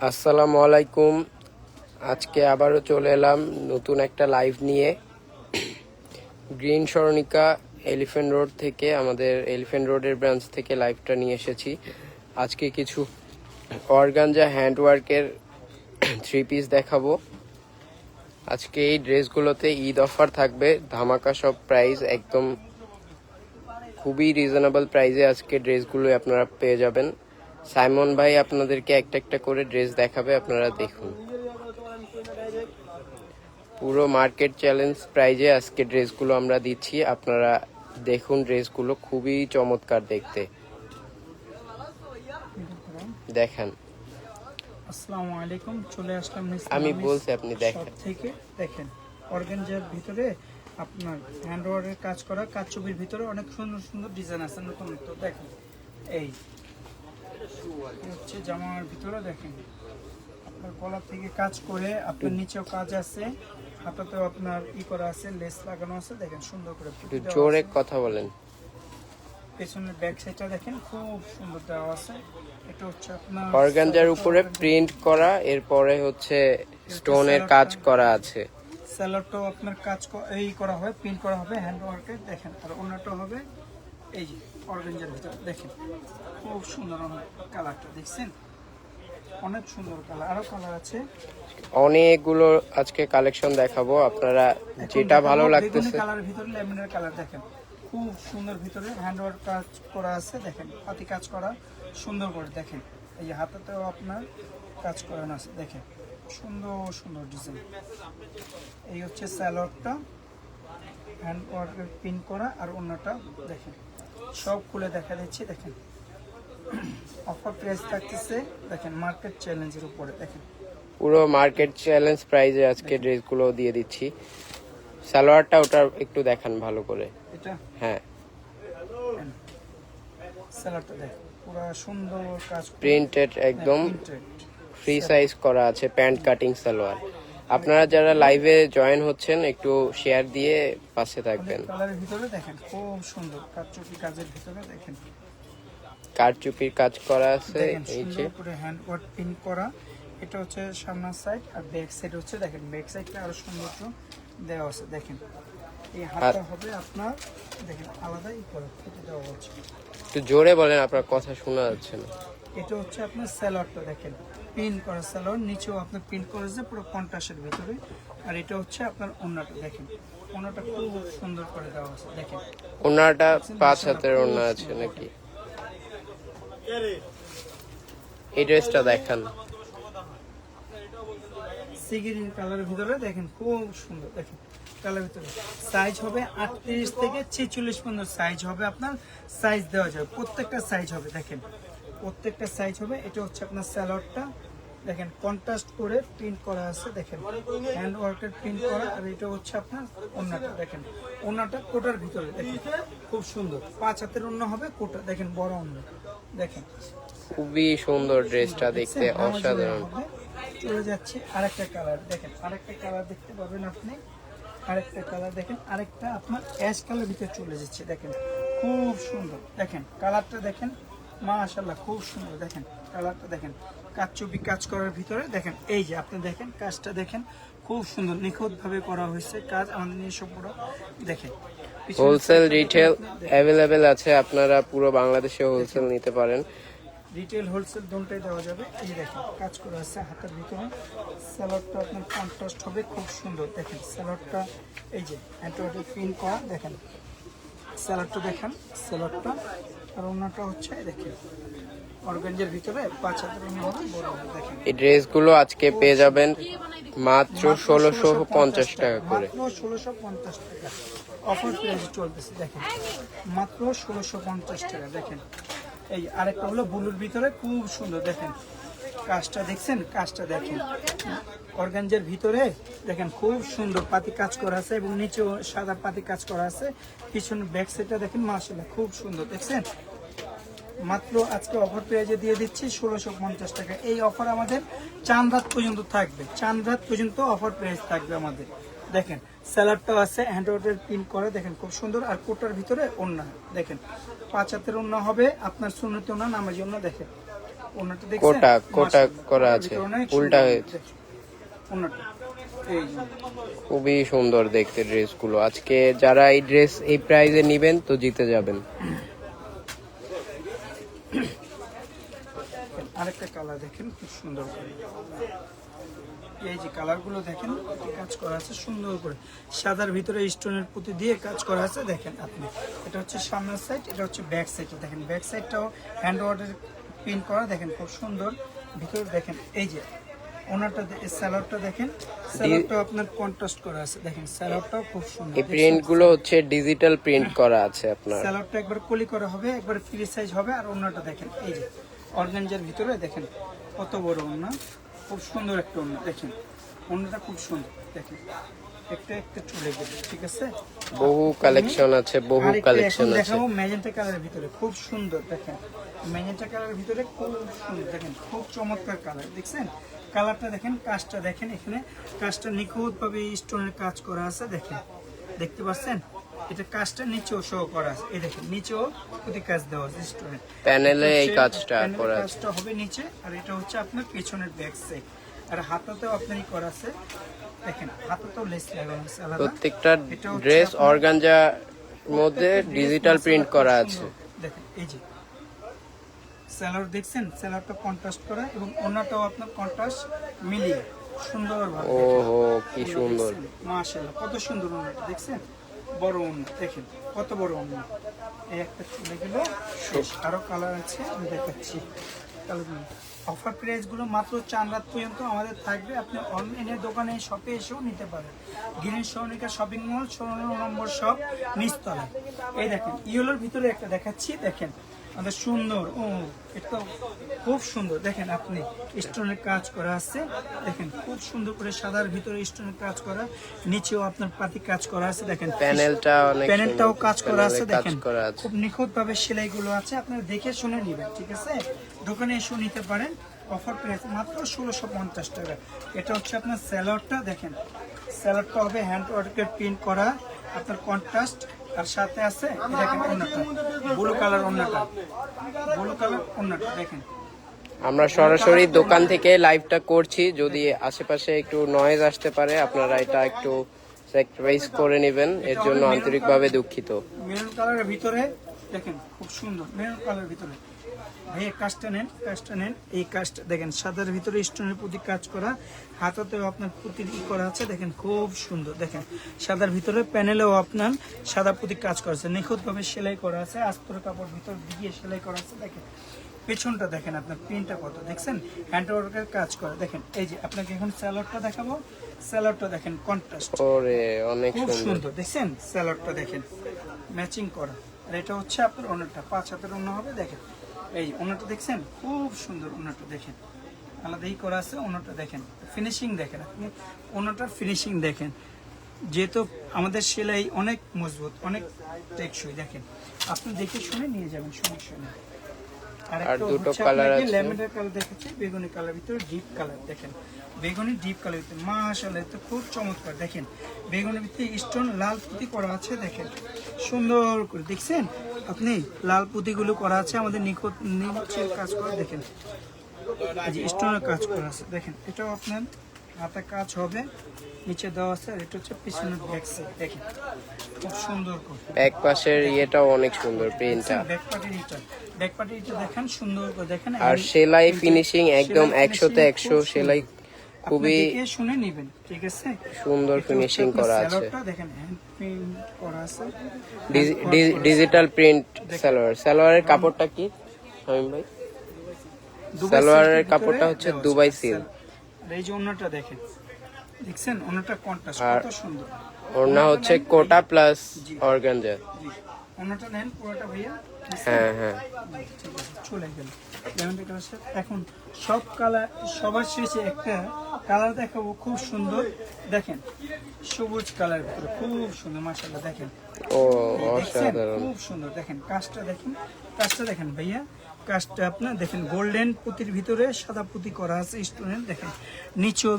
আসসালামু আলাইকুম। আজকে আবারও চলে এলাম নতুন একটা লাইভ নিয়ে। গ্রিন সরণিকা এলিফ্যান্ট রোড থেকে, আমাদের এলিফ্যান্ট রোডের ব্রাঞ্চ থেকে লাইভটা নিয়ে এসেছি। আজকে কিছু অর্গানজা হ্যান্ডওয়ার্কের 3 পিস দেখাবো। আজকে এই ড্রেসগুলোতে ঈদ অফার থাকবে, ধামাকা সব প্রাইস, একদম খুবই রিজনেবল প্রাইসে আজকে ড্রেসগুলো আপনারা পেয়ে যাবেন। সাইমন ভাই আপনাদেরকে একটা একটা করে ড্রেস দেখাবে, আপনারা দেখুন। পুরো মার্কেট চ্যালেঞ্জ প্রাইজে আজকে ড্রেসগুলো আমরা দিচ্ছি, আপনারা দেখুন। ড্রেসগুলো খুবই চমৎকার দেখতে, দেখেন। আসসালামু আলাইকুম, চলে আসলাম আমি বলছি আপনি দেখেন থেকে। দেখেন অর্গানজার ভিতরে আপনার হ্যান্ডওয়ার্কের কাজ করা, কাচচুপির ভিতরে অনেক সুন্দর সুন্দর ডিজাইন আছে, নতুন নতুন। দেখেন এই হচ্ছে জামার ভিতরে, দেখেন আপনার গলা থেকে কাজ করে, আপনার নিচেও কাজ আছে, হাতাতেও আপনার করা আছে, লেস লাগানো আছে। দেখেন সুন্দর করে জোরে কথা বলেন। পেছনের ব্যাক সাইডটা দেখেন খুব সুন্দর দেওয়া আছে। এটা হচ্ছে আপনার অর্গানজার উপরে প্রিন্ট করা, এরপরে হচ্ছে স্টোনের কাজ করা আছে। স্যালাডটাও আপনার কাজ করা হবে, প্রিন্ট করা হবে হ্যান্ডওয়ার্কে। দেখেন আর অন্যটা হবে এই যে অর্গানজার ভিতরে। দেখেন খুব সুন্দর কালারটা, দেখছেন অনেক সুন্দর কালার, আরো কালার আছে অনেকগুলো আজকে কালেকশন দেখাবো, আপনারা যেটা ভালো লাগতেছে। কালারের ভিতরে ল্যামিনার কালার দেখেন খুব সুন্দর, ভিতরে হ্যান্ডওয়ার্ক কাজ করা আছে। দেখেন পাতি কাজ করা সুন্দর করে। দেখেন এই যে হাতাতেও আপনার কাজ করানো আছে। দেখেন সুন্দর সুন্দর ডিজাইন। এই হচ্ছে স্যালোয়ারটা, হ্যান্ডওয়ার্কের পিন করা, আর অন্যটা দেখেন সব খুলে দেখা দিচ্ছি। দেখেন অফার প্রাইস থাকতেছে, দেখেন মার্কেট চ্যালেঞ্জের উপরে। দেখেন পুরো মার্কেট চ্যালেঞ্জ প্রাইজে আজকে ড্রেসগুলো দিয়ে দিচ্ছি। সালোয়ারটা ওটা একটু দেখান ভালো করে। এটা হ্যাঁ, স্যালোয়ারটা দেখেন পুরো সুন্দর কাজ, প্রিন্টেড, একদম ফ্রি সাইজ করা আছে, প্যান্ট কাটিং সালোয়ার। আপনারা যারা লাইভে জয়েন হচ্ছেন একটু শেয়ার দিয়ে পাশে থাকবেন। কালারের ভিতরে দেখেন খুব সুন্দর কারচুপি কাজের ভিতরে। দেখেন কারচুপির কাজ করা আছে, এই যে পুরো হ্যান্ড ওয়ার্ক পিন করা। এটা হচ্ছে সামনের সাইড, আর ব্যাক সাইড হচ্ছে দেখেন ব্যাক সাইডটা আরো সৌন্দর্য দেওয়া আছে। দেখেন এই হাতটা হবে আপনার, দেখেন আলাদা করা কেটে দেওয়া হচ্ছে। একটু জোরে বলেন, আপনার কথা শোনা যাচ্ছে না। এটা হচ্ছে আপনার স্যালোয়ারটা, দেখেন পিন করা স্যালোয়ার, নিচেও আপনার পিন করেছে পুরো কন্ট্রাস্টের ভিতরে। আর এটা হচ্ছে আপনার ওন্নাটা, দেখেন ওন্নাটা খুব সুন্দর করে দেওয়া আছে। দেখেন ওনাটা 5 হাতের ওনা আছে নাকি? এই ড্রেসটা দেখান। সি গ্রিন কালারের ভিতরে দেখেন খুব সুন্দর। দেখেন কালার ভিতরে সাইজ হবে 38 থেকে 46 পর্যন্ত সাইজ হবে, আপনার সাইজ দেওয়া যাবে, প্রত্যেকটা সাইজ হবে। দেখেন প্রত্যেকটা সাইজ হবে। এটা হচ্ছে আপনার স্যালোয়ারটা, দেখেন কন্ট্রাস্ট করে প্রিন্ট করা আছে। দেখেন হ্যান্ড ওয়ার্কের প্রিন্ট করা। আর এটা হচ্ছে আপনার ওন্নাটা, দেখেন ওন্নাটা কোটার ভিতরে। দেখেন খুব সুন্দর 5 হাতের ওন্না হবে, কোটা দেখেন বড় ওন্না। দেখেন খুবই সুন্দর ড্রেসটা দেখতে, অসাধারণ। চলে যাচ্ছে আরেকটা কালার। দেখেন আরেকটা কালার দেখতে পাবেন আপনি, আরেকটা কালার দেখেন, আরেকটা আপনার অ্যাশ কালার ভিতরে চলে যাচ্ছে। দেখেন খুব সুন্দর, দেখেন কালারটা দেখেন মাশাআল্লাহ খুব সুন্দর। দেখেন কালারটা দেখেন কাচচুপি কাজ করার ভিতরে। দেখেন এই যে আপনি দেখেন কাজটা দেখেন খুব সুন্দর নিখুঁত ভাবে করা হয়েছে কাজ, আমাদের নিজস্ব পুরো। দেখেন হোলসেল রিটেল অ্যাভেলেবেল আছে, আপনারা পুরো বাংলাদেশে হোলসেল নিতে পারেন। রিটেল হোলসেল দুটোই দেওয়া যাবে। এই যে দেখেন কাজ করা আছে হাতের ভিতরে। স্যালোয়ারটা আপনার কন্ট্রাস্ট হবে খুব সুন্দর। দেখেন স্যালোয়ারটা এই যে হ্যান্ডওয়ার্কের প্রিন্ট করা। দেখেন স্যালোয়ারটা দেখেন, স্যালোয়ারটা আর অন্যটা হচ্ছে দেখেন অর্গানজার ভিতরে 5 হাতের অন্য হবে, বড় হবে। দেখেন এই ড্রেসগুলো আজকে পেয়ে যাবেন মাত্র 1650 টাকা করে। মাত্র 1650 টাকা অফার প্রাইস চলতেছে। দেখেন মাত্র 1650 টাকা। দেখেন এই আরেকটা হলো ব্লুর ভিতরে খুব সুন্দর। দেখেন কাজটা দেখছেন, কাজটা দেখেন অর্গানজার ভিতরে। দেখেন খুব সুন্দর পাতি কাজ করা আছে, এবং নিচেও সাদা পাতি কাজ করা আছে। পিছনে ব্যাক সাইডটা দেখেন মাশাআল্লাহ খুব সুন্দর। দেখছেন মাত্র আজকে অফার প্রাইজে দিয়ে দিচ্ছি 1650 টাকা। এই অফার আমাদের চাঁদ রাত পর্যন্ত থাকবে, চাঁদ রাত পর্যন্ত অফার প্রাইস থাকবে আমাদের। দেখেন স্যালাডটাও আছে হ্যান্ডওয়ার্কের প্রিন্ট করে, দেখেন খুব সুন্দর। আর কোটার ভিতরে ওন্না, দেখেন 5 হাতের ওন্না হবে আপনার সুন্নতি ওন্না, নামাজি ওন্না। দেখেন ওনাটা দেখছেন কোটা মাশাআল্লাহ, করা ওনার আছে, ভিতরে অনেক উল্টা সুন্দর হয়েছে। দেখেন। ওনাটা এই যে খুবই সুন্দর দেখতে ড্রেসগুলো। আজকে যারা এই ড্রেস এই প্রাইজে নিবেন তো জিতে যাবেন। আরেকটা কালার দেখেন খুব সুন্দর করে, এই যে কালারগুলো দেখেন কাজ করা আছে সুন্দর করে, সাদার ভিতরে স্টোনের পুঁতি দিয়ে কাজ করা আছে দেখেন আপনি। এটা হচ্ছে সামনের সাইড, এটা হচ্ছে ব্যাক সাইড, দেখেন ব্যাক সাইডটাও হ্যান্ড ওয়ার্ডের প্রিন্ট করা দেখেন খুব সুন্দর। ভিতরে দেখেন এই যে ওনাটা স্যালাডটা দেখেন, স্যালাডটাও আপনার কন্ট্রাস্ট করা আছে দেখেন, স্যালাডটাও খুব সুন্দর। এই প্রিন্টগুলো হচ্ছে ডিজিটাল প্রিন্ট করা আছে আপনার। স্যালাডটা একবার কলি করা হবে, একবার ফ্রি সাইজ হবে। আর ওনাটা দেখেন এই যে অর্গানজার ভিতরে দেখেন কত বড় ওনা, খুব সুন্দর একটা ওনা দেখেন, ওনাটা খুব সুন্দর দেখেন, একটা একটা চলে গেছে, ঠিক আছে। বহু কালেকশন আছে, বহু আরেকটা কালেকশন এখন আছে। দেখাবো ম্যাজেন্টা কালারের ভিতরে, খুব সুন্দর দেখেন, ম্যাজেন্টা কালারের ভিতরে খুব সুন্দর দেখেন, খুব চমৎকার কালার দেখছেন। কালারটা দেখেন, কাজটা দেখেন, এখানে কাজটা নিখুঁত ভাবে স্টোনের কাজ করা আছে দেখেন, দেখতে পাচ্ছেন। এটা কাজটা নিচেও শো করা আছে, এই দেখেন নিচেও প্রতি কাজ দেওয়া আছে স্টোনের প্যানেলে এই কাজটা করা আছে। কাজটা হবে নিচে, আর এটা হচ্ছে আপনার পেছনের ব্যাক সাইড। আর হাতাতেও আপনারই করা আছে দেখেন, হাতাতেও লেস লাগানো আছে আলাদা। প্রত্যেকটা এটা হচ্ছে ড্রেস আপনার- অর্গানজার মধ্যে প্রত্যেকটা ডিজিটাল dress প্রিন্ট খুব করা সুন্দর। আছে। দেখেন এই যে স্যালাড দেখছেন, স্যালাডটা কন্ট্রাস্ট করা এবং ওনাটাও আপনার কন্ট্রাস্ট মিলিয়ে সুন্দরভাবে ওহো কি সুন্দর। মাশাআল্লাহ, কত সুন্দর ওনাটা দেখছেন, বড় ওনা দেখেন কত বড় ওনা। এই একটা চলে গেল, শেষ। আরো কালার আছে আমি দেখাচ্ছি কালারগুলো। অফার প্রাইস গুলো মাত্র 4 রাত পর্যন্ত আমাদের থাকবে, আপনি অনলাইনে দোকানে শপে এসেও নিতে পারেন। গ্রিন সরণিকা শপিং মল 16 নম্বর শপ নিচতলায়। এই দেখেন ইয়েলোর ভিতরে একটা দেখাচ্ছি দেখেন, আমাদের সুন্দর, ও এটা খুব সুন্দর দেখেন, আপনি স্টোনের কাজ করা আছে দেখেন, খুব সুন্দর করে সাদার ভিতরে স্টোনের কাজ করা, নিচেও আপনার পাতি কাজ করা আছে দেখেন, প্যানেলটা অনেক প্যানেলটাও সুন্দর, কাজ করা আছে প্যানেলে কাজ দেখেন, করা আছে। খুব নিখুঁত ভাবে সেলাইগুলো আছে, আপনারা দেখে শুনে নেবেন, ঠিক আছে। দোকানে এসেও নিতে পারেন। অফার প্রাইস মাত্র 1650 টাকা। এটা হচ্ছে আপনার স্যালাডটা দেখেন, স্যালাডটা হবে হ্যান্ড ওয়ার্কের প্রিন্ট করা, আপনার কন্ট্রাস্ট। আর সাথে আছে এই দেখেন ওন্নাটা, ব্লু কালার ওন্নাটা, ব্লু কালার ওন্নাটা দেখেন। আমরা সরাসরি দোকান থেকে লাইভটা করছি, যদি আশেপাশে একটু নয়েজ আসতে পারে আপনারা এটা একটু স্যাক্রিফাইস করে নেবেন, এর জন্য আন্তরিকভাবে দুঃখিত। মেরুন কালারের ভিতরে দেখেন খুব সুন্দর, মেরুন কালারের ভিতরে ভাই কাজটা নেন, কাজটা নেন। এই কাজটা দেখেন সাদার ভিতরে স্টোনের প্রতি কাজ করা, হাতাতেও আপনার পুঁতি করা আছে দেখেন, খুব সুন্দর দেখেন। সাদার ভিতরে প্যানেলেও আপনার সাদা পুঁতি কাজ করা আছে, নিখুঁতভাবে সেলাই করা আছে, আস্তর কাপড় ভিতর দিয়ে সেলাই করা আছে দেখেন। পেছনটা দেখেন আপনার প্রিন্টটা কত দেখছেন, হ্যান্ড ওয়ার্কের কাজ করা দেখেন। এই যে আপনাকে এখন স্যালাডটা দেখাবো, স্যালাডটা দেখেন কন্ট্রাস্ট ওরে অনেক খুব সুন্দর। সুন্দর দেখছেন, স্যালাডটা দেখেন ম্যাচিং করা। আর এটা হচ্ছে আপনার ওনাটা 5 হাতের ওনা হবে দেখেন, এই ওনাটা দেখছেন খুব সুন্দর, ওনাটা দেখেন আলাদাই করা আছে, ওনাটা দেখেন ফিনিশিং দেখেন, আপনি ওনাটার ফিনিশিং দেখেন, যেহেতু আমাদের সেলাই অনেক মজবুত, অনেক টেকসই দেখেন, আপনি দেখে শুনে নিয়ে যাবেন, সমস্যা নেই। আর দুটো কালার আছে, ল্যাভেন্ডার কালার দেখেছি, বেগুনি কালার ভিতরে ডিপ কালার দেখেন, বেগুনি ডিপ কালার ভিতরে মাশাআল্লাহ তো খুব চমৎকার দেখেন। বেগুনির ভিতরে স্টোন লাল পুঁতি করা আছে দেখেন, সুন্দর করে দেখছেন আপনি, লাল পুঁতিগুলো করা আছে আমাদের নিখুঁত নিচের কাজ করা দেখেন, এই যে স্টোনের কাজ করা আছে দেখেন। এটাও আপনার হাতে কাজ হবে, নিচে দেওয়া আছে। আর এটা হচ্ছে পিছনের ব্যাক সাইড দেখেন, খুব সুন্দর করে এক পাশের ইয়েটাও অনেক সুন্দর প্রিন্টটা, ব্যাক পার্টির ইটা, ব্যাক পার্টির ইটা দেখেন সুন্দর করে দেখেন। আর সেলাই ফিনিশিং একদম 100-তে 100 সেলাই, খুবই দেখে শুনে নেবেন, ঠিক আছে। সুন্দর ফিনিশিং করা আছে। স্যালোয়ারটা দেখেন হ্যান্ড প্রিন্ট করা আছে, ডিজিটাল প্রিন্ট সালোয়ার। সালোয়ারের কাপড়টা কি শামীম ভাই? দুবাই সালোয়ারের সিল্কের কাপড়টা ভিতরে হচ্ছে দেওয়া আছে। Dubai silk. আর এই যে ওন্নাটা দেখেন, দেখছেন ওন্নাটা কন্ট্রাস্ট আর কত সুন্দর। ওড়না হচ্ছে কোটা প্লাস অর্গানজা। জি, ওন্নাটা নেন পুরোটা ভাইয়া, হ্যাঁ হ্যাঁ, ঠিক আছে চলে গেল। Lavender colour. এখন সব কালার, সবার শেষে একটা কালার দেখাবো খুব সুন্দর দেখেন, সবুজ কালার ভিতরে খুব সুন্দর মাশাআল্লাহ দেখেন, ও দেখছেন অসাধারণ। খুব সুন্দর দেখেন। কাজটা দেখেন, কাজটা দেখেন ভাইয়া, কাজটা আপনার দেখেন গোল্ডেন পুঁতির ভিতরে সাদা পুঁতি করা আছে স্টোনের দেখেন, নিচেও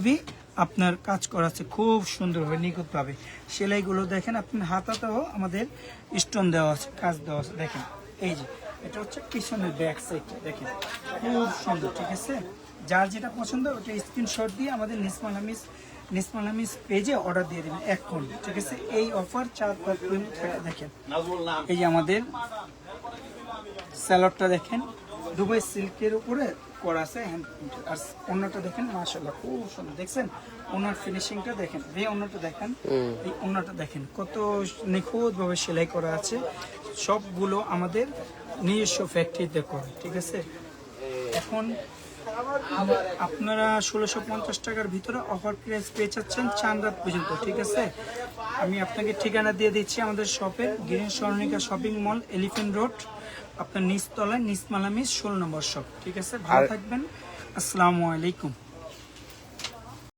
আপনার কাজ করা আছে খুব সুন্দরভাবে নিখুঁতভাবে। সেলাইগুলো দেখেন, আপনার হাতাতেও আমাদের স্টোন দেওয়া আছে, কাজ দেওয়া আছে দেখেন। এই যে এটা হচ্ছে পিছনের ব্যাক সাইডটা দেখেন খুব সুন্দর, ঠিক আছে। যার যেটা পছন্দ ওটা স্ক্রিনশট দিয়ে আমাদের নিসমালামিস পেজে অর্ডার দিয়ে দেবেন এখন, ঠিক আছে। এই অফার 4 টাকা দেখেন। এই যে আমাদের স্যালাডটা দেখেন দুবাই সিল্কের উপরে করা আছে হ্যান্ড প্রিন্টেড, আর ওনাটা দেখেন মাশাআল্লাহ খুব সুন্দর, দেখছেন ওনার ফিনিশিংটা দেখেন, এই ওনাটা দেখেন, এই ওনাটা দেখেন কত নিখুঁতভাবে সেলাই করা আছে। সবগুলো আমাদের নিজস্ব ফ্যাক্টরিতে করা, ঠিক আছে। এখন আপনারা 1650 টাকার ভিতরে অফার প্রাইস পেয়ে যাচ্ছেন চাঁদরাত পর্যন্ত, ঠিক আছে। আমি আপনাকে ঠিকানা দিয়ে দিচ্ছি আমাদের শপের, green Swarnika shopping mall, elephant road, আপনার নিচতলায় নিসমালামিস 16 নম্বর শপ, ঠিক আছে। ভালো থাকবেন, আসসালামু আলাইকুম।